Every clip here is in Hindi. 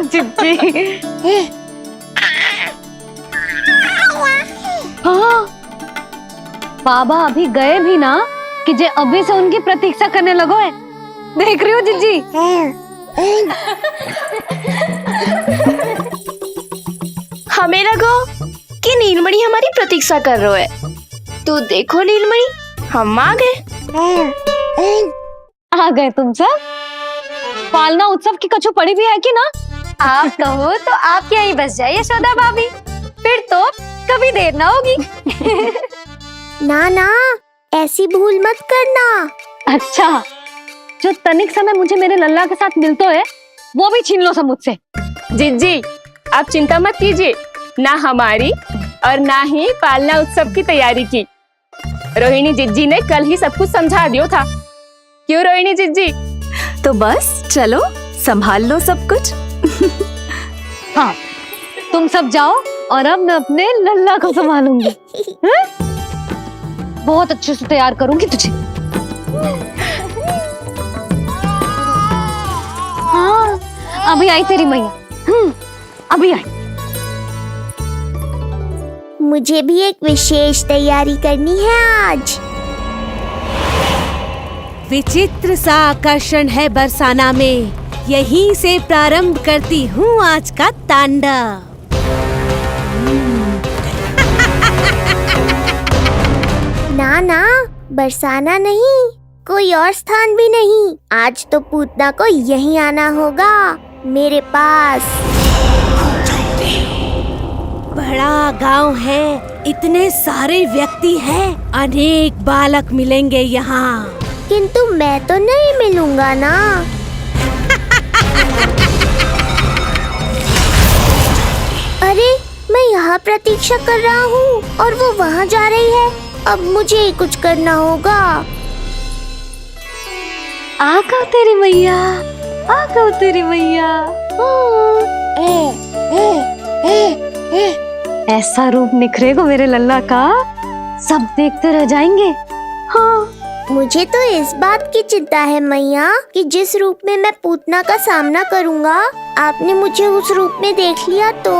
चिच्ची। हाँ, बाबा अभी गए भी ना कि जे अभी से उनकी प्रतीक्षा करने लगो है। देख रही हो जिज्जी? हमें लगो कि नीलमणि हमारी प्रतीक्षा कर रहे है। तो देखो नीलमणि, हम आ गए। आ गए तुम सब? पालना उत्सव की कछु पड़ी भी है कि ना? आप कहो तो आप यहीं बस जाइए यशोदा भाभी, फिर तो कभी देर ना होगी। ना ना, ऐसी भूल मत करना। अच्छा, जो तनिक समय मुझे मेरे लल्ला के साथ मिलते है वो भी छीन लो सब मुझसे। जिज्जी, आप चिंता मत कीजिए, ना हमारी और ना ही पालना उत्सव की तैयारी की। रोहिणी जिज्जी ने कल ही सब कुछ समझा दिया था। क्यों रोहिणी जिज्जी? तो बस चलो संभाल लो सब कुछ। हाँ, तुम सब जाओ और अब मैं अपने लल्ला को संभालूंगी। बहुत अच्छे से तैयार करूंगी तुझे। हाँ, अभी आई तेरी मैया। अभी आई। मुझे भी एक विशेष तैयारी करनी है आज। विचित्र सा आकर्षण है बरसाना में, यहीं से प्रारंभ करती हूँ आज का तांडव। ना ना, बरसाना नहीं, कोई और स्थान भी नहीं। आज तो पूतना को यहीं आना होगा, मेरे पास। बड़ा गांव है, इतने सारे व्यक्ति हैं, अनेक बालक मिलेंगे यहाँ। किंतु मैं तो नहीं मिलूंगा ना। अरे, मैं यहाँ प्रतीक्षा कर रहा हूँ और वो वहाँ जा रही है। अब मुझे ही कुछ करना होगा। आ गओ तेरी मैया, आ गओ तेरी मैया। ऐसा रूप निखरेगा मेरे लल्ला का, सब देखते रह जाएंगे। हाँ, मुझे तो इस बात की चिंता है मैया कि जिस रूप में मैं पूतना का सामना करूँगा, आपने मुझे उस रूप में देख लिया तो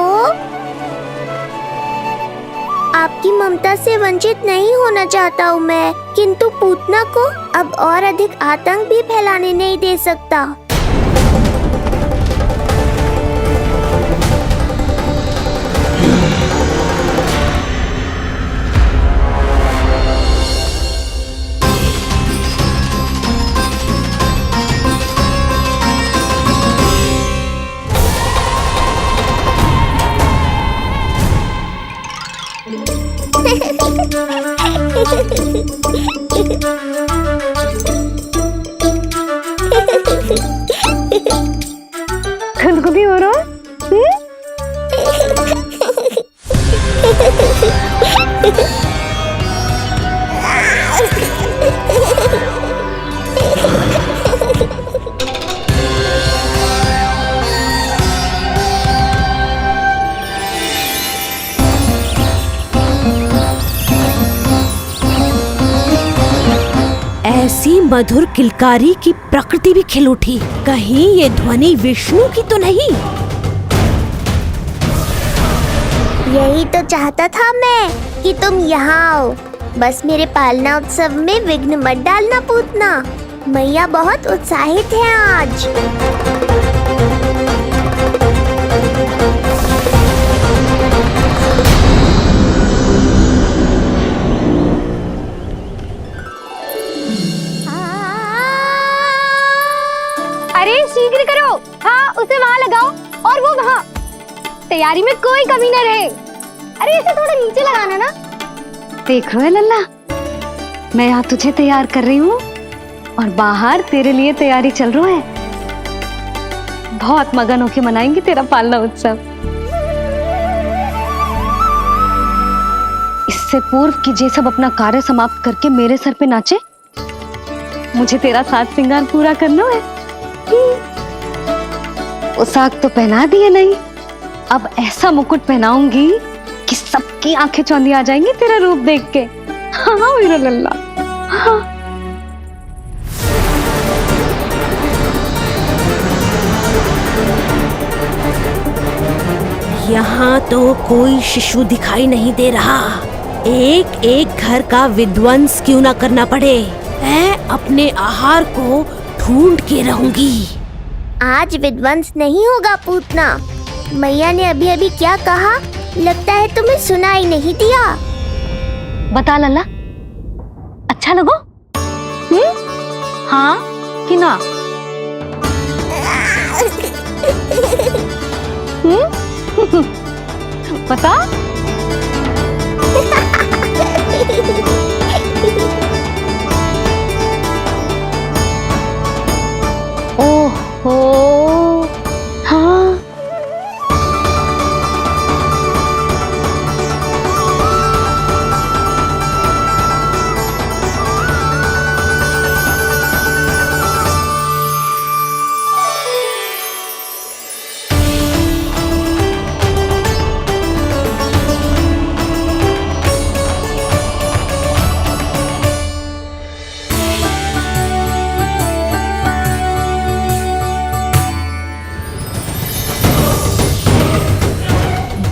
आपकी ममता से वंचित नहीं होना चाहता हूँ मैं, किंतु पूतना को अब और अधिक आतंक भी फैलाने नहीं दे सकता। खुदकुदी हो रहा है? ऐसी मधुर किलकारी की प्रकृति भी खिल उठी। कहीं ये ध्वनि विष्णु की तो नहीं? यही तो चाहता था मैं कि तुम यहाँ आओ। बस मेरे पालना उत्सव में विघ्न मत डालना पूतना। मैया बहुत उत्साहित है आज। अरे शीघ्र करो, हाँ उसे वहाँ लगाओ और वो वहाँ। तैयारी में कोई कमी न रहे। अरे इसे थोड़ा नीचे लगाना ना। देख रहे हो लल्ला, मैं यहाँ तुझे तैयार कर रही हूँ और बाहर तेरे लिए तैयारी चल रहा है। बहुत मगन होके मनाएंगे तेरा पालना उत्सव। इससे पूर्व कि जे सब अपना कार्य समाप्त करके मेरे सर पे नाचे, मुझे तेरा साज श्रृंगार पूरा करना है। पोशाक तो पहना दिए नहीं, अब ऐसा मुकुट पहनाऊंगी कि सबकी आंखें चौंधी आ जाएंगी तेरा रूप देख के। हाँ मेरा लल्ला, हाँ। यहाँ तो कोई शिशु दिखाई नहीं दे रहा। एक एक घर का विध्वंस क्यों ना करना पड़े, मैं अपने आहार को ढूंढ के रहूंगी। आज विध्वंस नहीं होगा पूतना। मैया ने अभी अभी क्या कहा, लगता है तुम्हें सुनाई नहीं दिया। बता लल्ला, अच्छा लगो? हाँ कि ना? बता। ओहो, हाँ।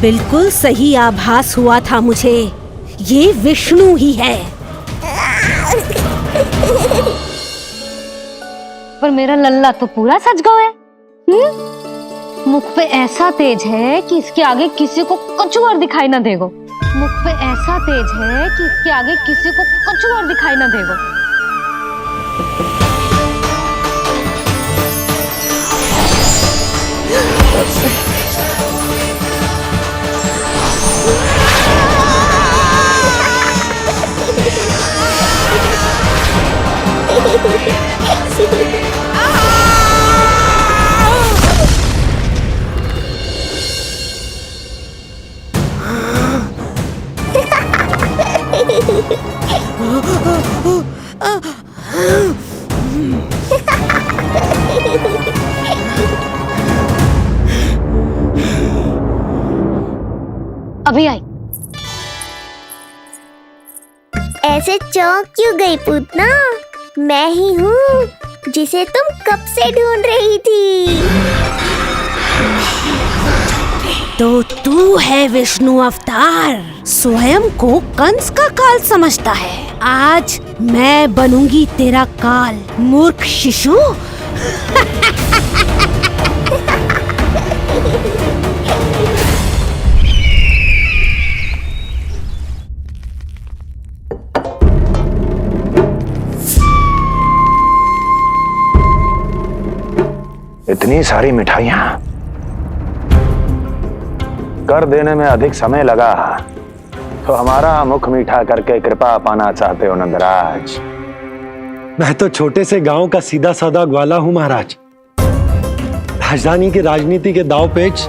बिल्कुल सही आभास हुआ था मुझे, ये विष्णु ही है। पर मेरा लल्ला तो पूरा सज गया है। मुख पे ऐसा तेज है कि इसके आगे किसी को कुछ और दिखाई ना देगो। मुख पे ऐसा तेज है कि इसके आगे किसी को कुछ और दिखाई ना देगो। अभी आई। ऐसे चौंक क्यों गई पूतना? मैं ही हूँ जिसे तुम कब से ढूंढ रही थी। तो तू है विष्णु अवतार, स्वयं को कंस का काल समझता है। आज मैं बनूंगी तेरा काल, मूर्ख शिशु। इतनी सारी मिठाइयां कर देने में अधिक समय लगा तो हमारा मुख मीठा करके कृपा पाना चाहते हो नंदराज? मैं तो छोटे से गांव का सीधा साधा ग्वाला हूं महाराज। राजधानी की राजनीति के दाव पेच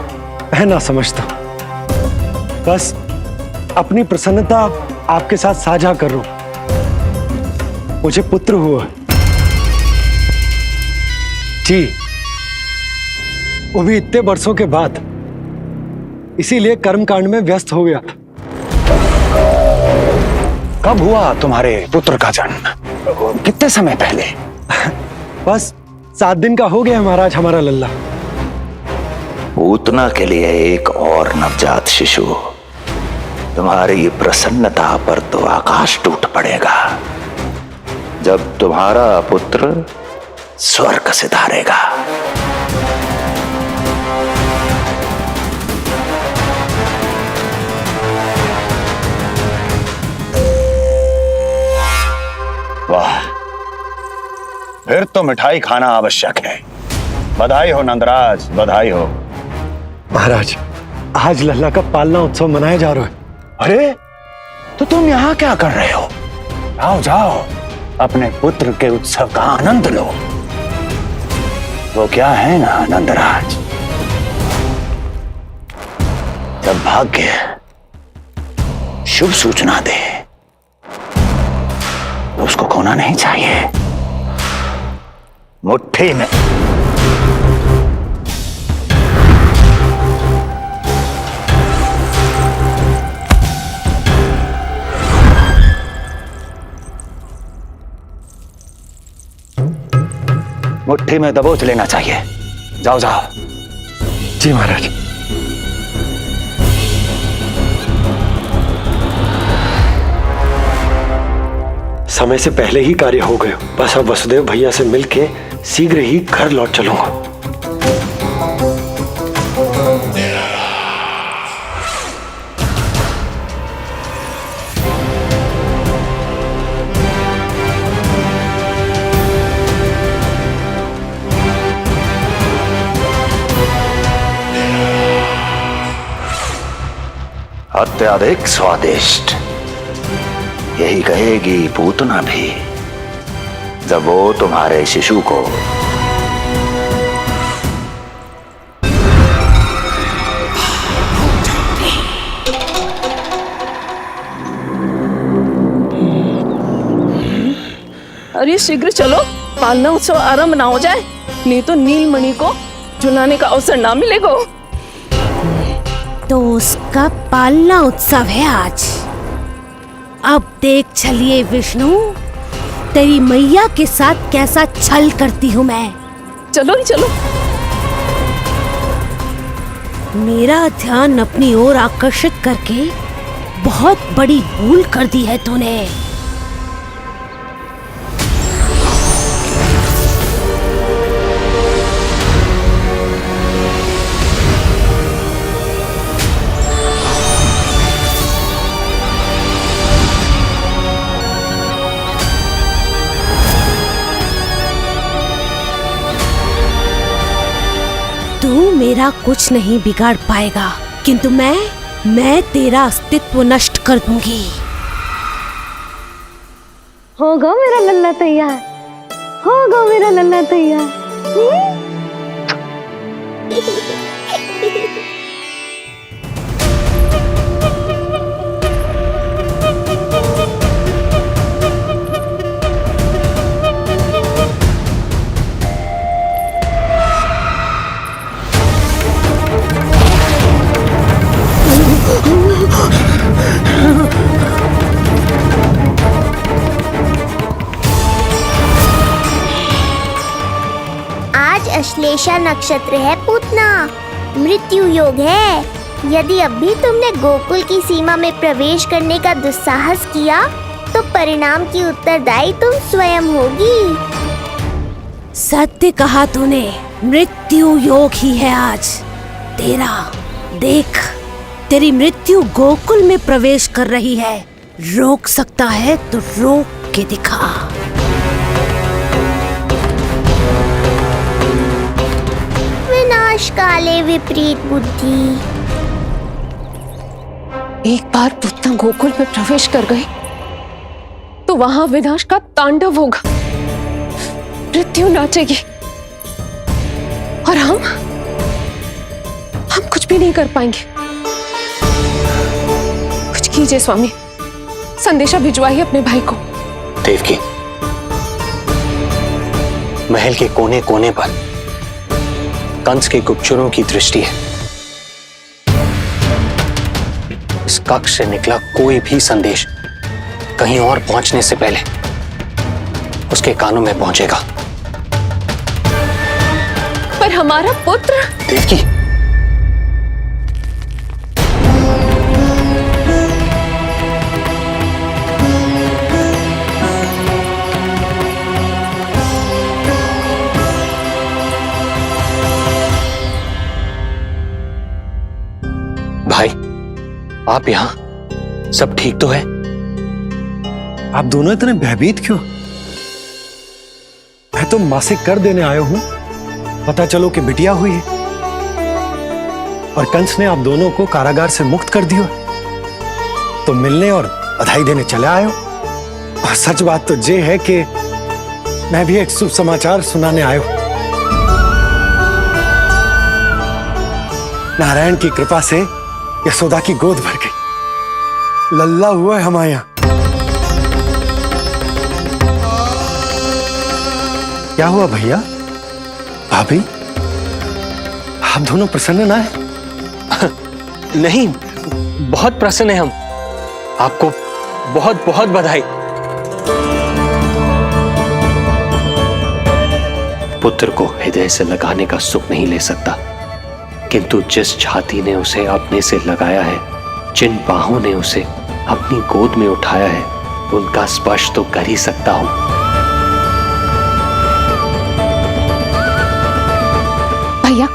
मैं ना समझता। बस अपनी प्रसन्नता आपके साथ साझा कर रहा हूं। मुझे पुत्र हुआ जी, वो भी इतने वर्षों के बाद, इसीलिए कर्मकांड में व्यस्त हो गया। कब हुआ तुम्हारे पुत्र का जन्म? कितने समय पहले? बस 7 दिन का हो गया महाराज हमारा लल्ला। पूतना के लिए एक और नवजात शिशु, तुम्हारी प्रसन्नता पर तो आकाश टूट पड़ेगा जब तुम्हारा पुत्र स्वर्ग सिधारेगा। वाह, फिर तो मिठाई खाना आवश्यक है। बधाई हो नंदराज, बधाई हो। महाराज, आज लल्ला का पालना उत्सव मनाया जा रहा है। अरे, तो तुम यहाँ क्या कर रहे हो? जाओ जाओ, अपने पुत्र के उत्सव का आनंद लो। वो क्या है ना नंदराज, जब भाग्य शुभ सूचना दे तो उसको खोना नहीं चाहिए। मुट्ठी में मुट्ठी में दबोच लेना चाहिए। जाओ जाओ। जी महाराज। समय से पहले ही कार्य हो गए। बस अब वसुदेव भैया से मिलके शीघ्र ही घर लौट चलूंगा। अत्यधिक स्वादिष्ट, यही कहेगी पूतना भी जब वो तुम्हारे शिशु को अरे शीघ्र चलो, पालना उत्सव आरंभ ना हो जाए, नहीं तो नीलमणि को झुलाने का अवसर ना मिलेगा। तो उसका पालना उत्सव है आज। अब देख चलिए विष्णु, तेरी मैया के साथ कैसा छल करती हूँ मैं। चलो ही चलो। मेरा ध्यान अपनी ओर आकर्षित करके बहुत बड़ी भूल कर दी है तूने। तू मेरा कुछ नहीं बिगाड़ पाएगा, किंतु मैं तेरा अस्तित्व नष्ट कर दूंगी। होगा मेरा लल्ला तैयार, होगा मेरा लल्ला तैयार। आज अश्लेषा नक्षत्र है पूतना, मृत्यु योग है। यदि अब भी तुमने गोकुल की सीमा में प्रवेश करने का दुस्साहस किया तो परिणाम की उत्तरदायी तुम स्वयं होगी। सत्य कहा तूने, मृत्यु योग ही है आज तेरा। देख, तेरी मृत्यु गोकुल में प्रवेश कर रही है। रोक सकता है तो रोक के दिखा। विनाश काले विपरीत बुद्धि। एक बार पूतना गोकुल में प्रवेश कर गए तो वहां विनाश का तांडव होगा, मृत्यु नाचेगी और हम कुछ भी नहीं कर पाएंगे। कुछ कीजिए स्वामी, संदेशा भिजवाइए अपने भाई को। देवकी, महल के कोने कोने पर कंस के गुप्तचरों की दृष्टि है। इस कक्ष से निकला कोई भी संदेश कहीं और पहुंचने से पहले उसके कानों में पहुंचेगा। पर हमारा पुत्र। देवकी, भाई, आप यहाँ सब ठीक तो है? आप दोनों इतने भयभीत क्यों? मैं तो मासिक कर देने आया हूं, पता चलो कि बिटिया हुई है और कंस ने आप दोनों को कारागार से मुक्त कर दिया, तो मिलने और बधाई देने चले आए हो। और सच बात तो ये है कि मैं भी एक शुभ समाचार सुनाने आया हूं। नारायण की कृपा से यशोदा की गोद भर गई, लल्ला हुआ है हमारे यहां। क्या हुआ भैया, भाभी, आप दोनों प्रसन्न ना है? नहीं, बहुत प्रसन्न है हम। आपको बहुत बहुत बधाई। पुत्र को हृदय से लगाने का सुख नहीं ले सकता, किंतु जिस छाती ने उसे अपने से लगाया है, जिन बाहों ने उसे अपनी गोद में उठाया है, उनका स्पर्श तो कर ही सकता हूं। भैया,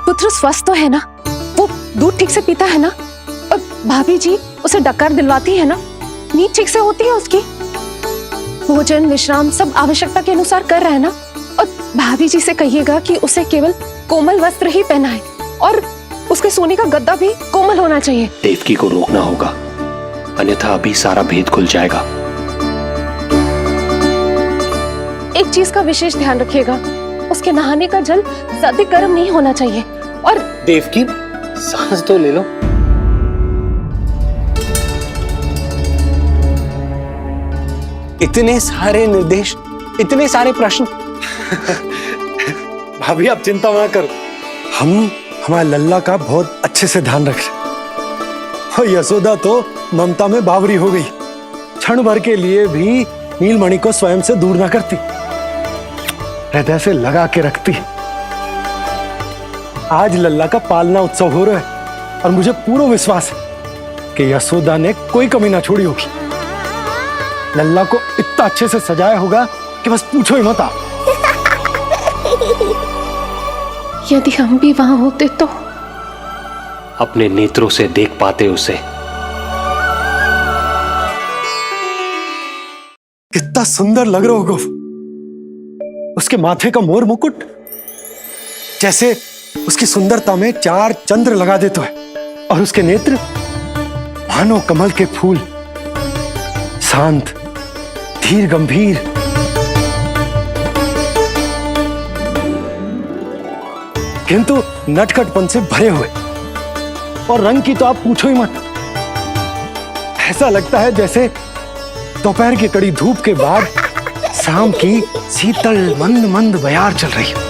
पुत्र स्वस्थ तो है ना? वो दूध ठीक से पीता है ना? और भाभी जी उसे डकार दिलवाती है ना? नींद ठीक से होती है उसकी? भोजन विश्राम सब आवश्यकता के अनुसार कर रहा है ना? और भाभी जी से कहिएगा कि उसे केवल कोमल वस्त्र ही पहनाए और उसके सोने का गद्दा भी कोमल होना चाहिए। देवकी को रोकना होगा, अन्यथा अभी सारा भेद खुल जाएगा। एक चीज का विशेष ध्यान रखिएगा, उसके नहाने का जल ज्यादा गर्म नहीं होना चाहिए। और देवकी, सांस तो ले लो। इतने सारे निर्देश, इतने सारे प्रश्न। भाभी आप चिंता ना करो, हम हमारे लल्ला का बहुत अच्छे से ध्यान रख रहे। और यशोदा तो ममता में बावरी हो गई, क्षण भर के लिए भी नीलमणि को स्वयं से दूर ना करती, हृदय से लगा के रखती। आज लल्ला का पालना उत्सव हो रहा है और मुझे पूरा विश्वास है कि यशोदा ने कोई कमी ना छोड़ी होगी। लल्ला को इतना अच्छे से सजाया होगा कि बस पूछो ही मत आप। यदि हम भी वहां होते तो अपने नेत्रों से देख पाते उसे। कितना सुंदर लग रहा होगा उसके माथे का मोर मुकुट, जैसे उसकी सुंदरता में 4 चंद्र लगा देते हैं। और उसके नेत्र मानो कमल के फूल, शांत धीर गंभीर। किंतु नटखटपन से भरे हुए, और रंग की तो आप पूछो ही मत। ऐसा लगता है जैसे दोपहर की कड़ी धूप के बाद शाम की शीतल मंद मंद बयार चल रही है।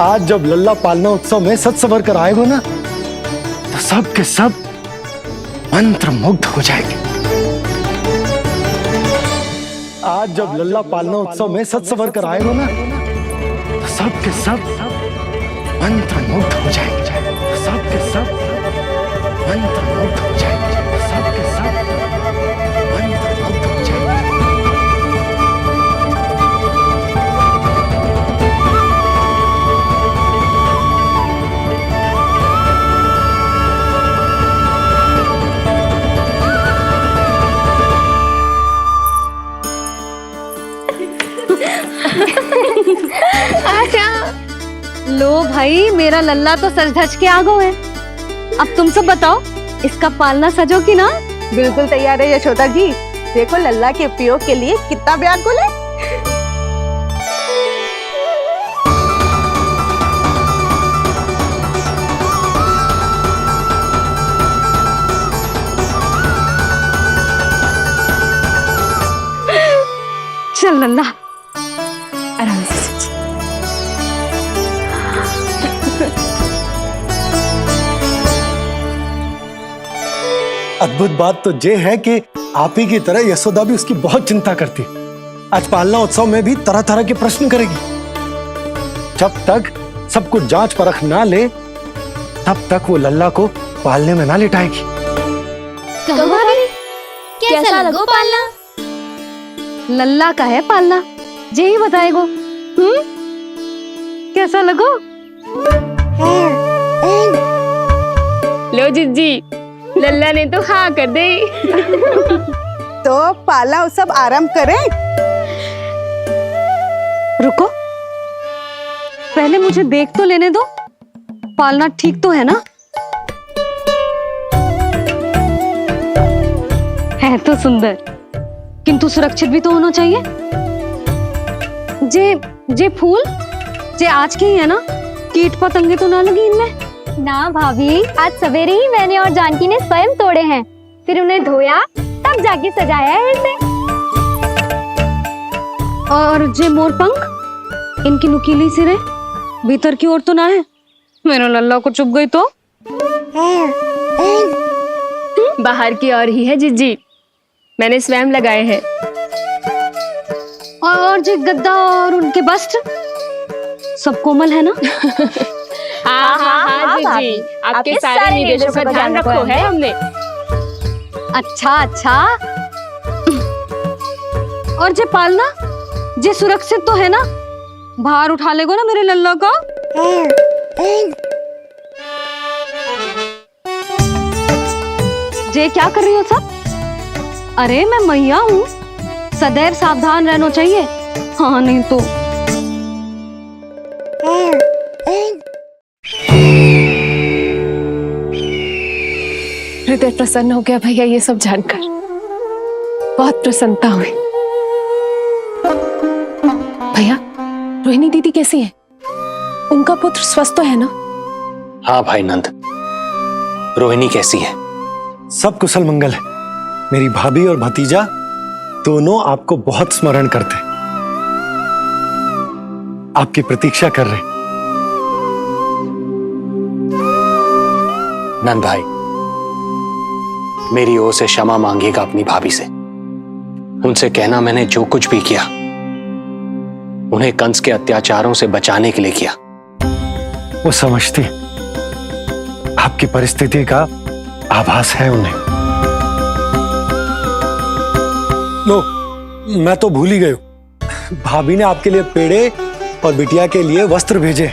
आज जब लल्ला पालना उत्सव में सज संवर कर आएगा ना, तो सब के सब मंत्र मुग्ध हो जाएंगे। आज जब लल्ला पालना उत्सव में सज संवर कर आएगा ना, तो सब के सब मंत्र मुग्ध हो जाएंगे। सब के सब मंत्र मुग्ध हो जाएंगे। सब के सब मंत्र मुग्ध हो जाएंगे। लो भाई, मेरा लल्ला तो सज धज के आ गो है। अब तुम सब बताओ, इसका पालना सजो कि ना? बिल्कुल तैयार है यशोदा जी। देखो लल्ला के उपयोग के लिए कितना व्याकुल है। चल लल्ला, आराम से। अद्भुत बात तो ये है कि आप ही की तरह यशोदा भी उसकी बहुत चिंता करती है। आज पालना उत्सव में भी तरह तरह के प्रश्न करेगी। जब तक सब कुछ जांच परख ना ले, तब तक वो लल्ला को पालने में ना लिटाएगी। कहो भाभी, कैसा लगो पालना? लल्ला का है पालना, जे ही बताएगो। कैसा लगो? लो जिज्जी, लल्ला ने तो हाँ कर दे। तो पालना उत्सव आरंभ करें। रुको, पहले मुझे देख तो लेने दो, पालना ठीक तो है ना? है तो सुंदर, किंतु सुरक्षित भी तो होना चाहिए। जे फूल जे आज के ही है ना, कीट पतंगे तो ना लगी इनमें? ना भाभी, आज सवेरे ही मैंने और जानकी ने स्वयं तोड़े हैं, फिर उन्हें धोया, तब जाके सजाया है इसे। और जे मोर पंख, इनकी नुकीली सिरे भीतर की ओर तो ना है? मेरा लल्ला को चुभ गई तो? बाहर की ओर ही है जिज्जी, मैंने स्वयं लगाए हैं। और जे गद्दा और उनके वस्त्र सब कोमल है ना? हाँ जिज्जी, आपके सारे निर्देशों का ध्यान रखो है हमने। अच्छा अच्छा। और जे पालना जे सुरक्षित तो है ना, बाहर उठा लेगो ना मेरे लल्ला को। जे क्या कर रही हो सब? अरे मैं मैया हूँ, सदैव सावधान रहना चाहिए। हाँ नहीं तो हृदय प्रसन्न हो गया भैया ये सब जानकर, बहुत प्रसन्नता हुई। भैया रोहिणी दीदी कैसी है? उनका पुत्र स्वस्थ तो है ना? हाँ भाई नंद, रोहिणी कैसी है? सब कुशल मंगल है। मेरी भाभी और भतीजा दोनों आपको बहुत स्मरण करते, आपकी प्रतीक्षा कर रहे। नंद भाई, मेरी ओर से क्षमा मांगिएगा अपनी भाभी से। उनसे कहना मैंने जो कुछ भी किया उन्हें कंस के अत्याचारों से बचाने के लिए किया। वो समझती, आपकी परिस्थिति का आभास है उन्हें। लो, मैं तो भूल ही गई हूं। भाभी ने आपके लिए पेड़े और बिटिया के लिए वस्त्र भेजे।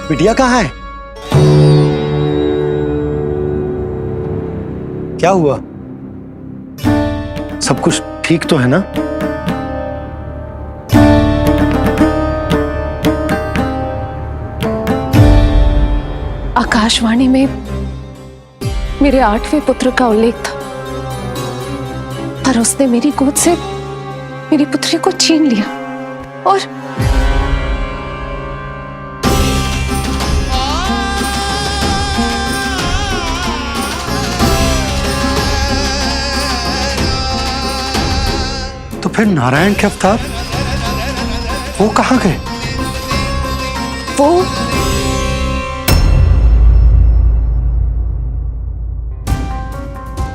बिटिया कहाँ है? क्या हुआ? सब कुछ ठीक तो है ना? आकाशवाणी में मेरे 8वें पुत्र का उल्लेख था, पर उसने मेरी गोद से मेरी पुत्री को छीन लिया और तो फिर नारायण के अवतार वो कहाँ गए? वो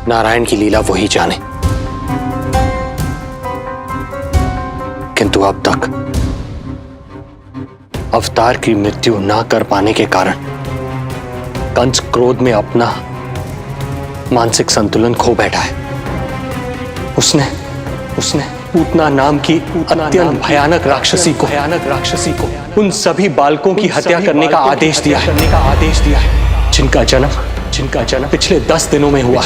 नारायण की लीला वही जाने, किंतु अब तक अवतार की मृत्यु ना कर पाने के कारण कंस क्रोध में अपना मानसिक संतुलन खो बैठा है। उसने पूतना नाम की अत्यंत भयानक राक्षसी को उन सभी बालकों की हत्या करने का आदेश दिया है, जिनका जन्म पिछले 10 दिनों में हुआ।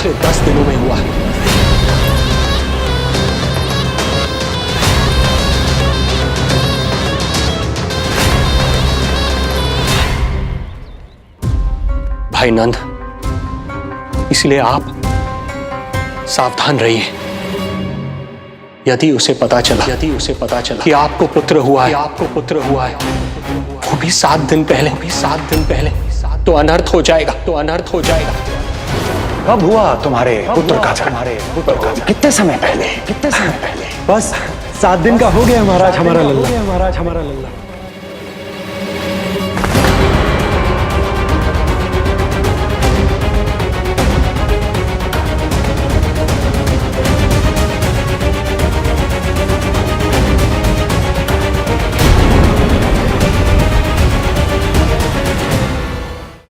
भाई नंद, इसलिए आप सावधान रहिए। यदि उसे पता चला कि आपको पुत्र हुआ है, वो भी 7 दिन पहले, तो अनर्थ हो जाएगा। कब हुआ तुम्हारे पुत्र का जन्म? कितने समय पहले? बस 7 दिन का हो गया महाराज हमारा लल्ला।